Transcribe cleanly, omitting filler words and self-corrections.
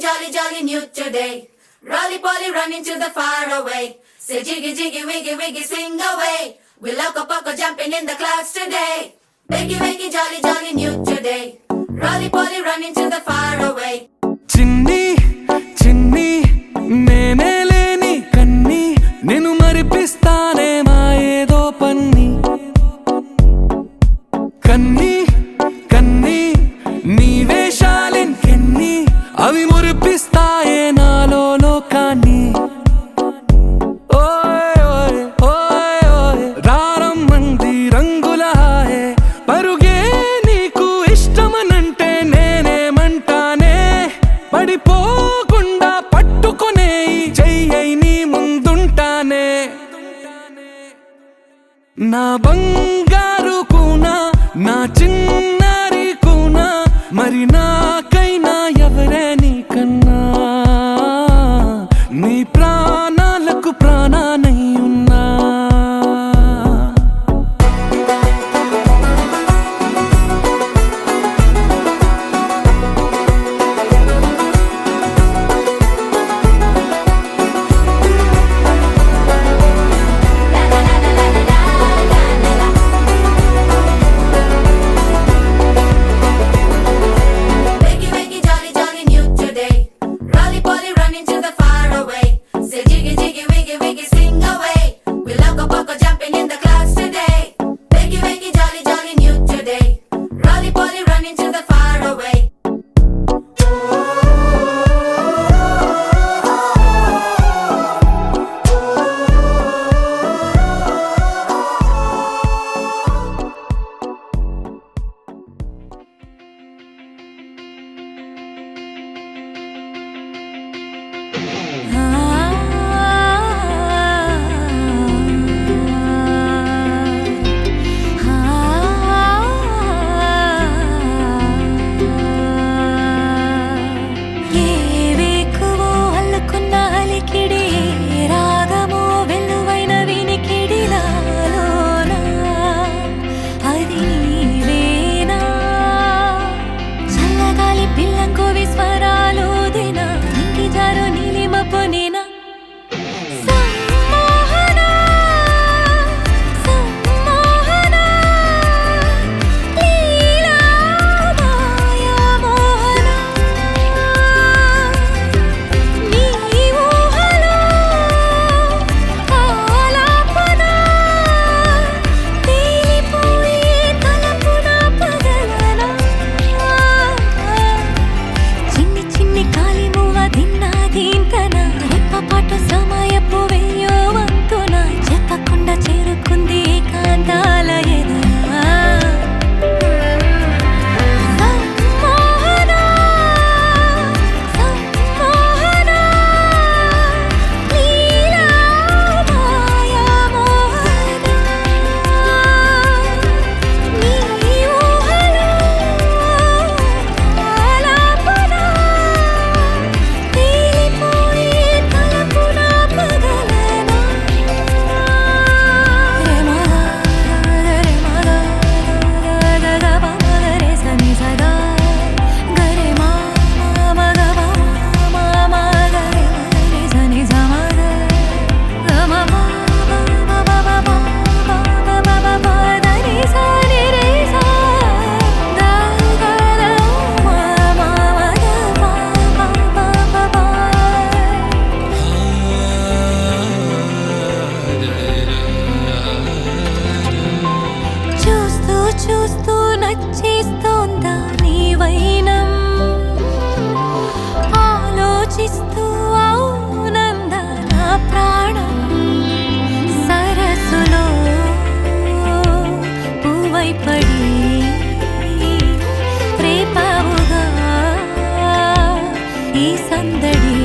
jolly, jolly new today. Rolly poly running to the far away. Say jiggy, jiggy, wiggy, wiggy, sing away. We loco poco jumping in the clouds today. Wakey, wakey, jolly, jolly new today. Rolly poly running to the far away. చిన్ని చిన్ని నేనే లేని కన్ని నేను మరిపిస్తానే మా ఏదో పన్ని కన్ని కన్ని నీ వేషాలెన్కెన్ని అవి మురిపిస్తాయే నాలో లోకాన్ని ఓయ్ ఓయ్ ఓయ్ ఓయ్ రారమ్మంది రంగుల హాయే పరుగే నీకు ఇష్టమనంటే నేనేమంటానే పడిపోకుండా పట్టుకునే చెయ్యై నీ ముందుంటానే నా బంగారు కూనా నా చిన్నారి కూనా మరి నాకైనా ఎవరే నీకన్నా నీ ప్రాణాలకు ప్రాణానై ఉన్నా Wakey, wakey, jolly, jolly new today. Rolly poly running to the far away. Say jiggy, jiggy, wiggy, wiggy, sing away. We loco poco jumping in the clouds today. Wakey, wakey, jolly, jolly new today. Rolly poly running to the far away. చూస్తూ నచ్చేస్తోందా నీ వైనం ఆలోచిస్తూ అవునందా నా ప్రాణం సరస్సులో పువ్వై పడి రేపావుగా ఈ సందడి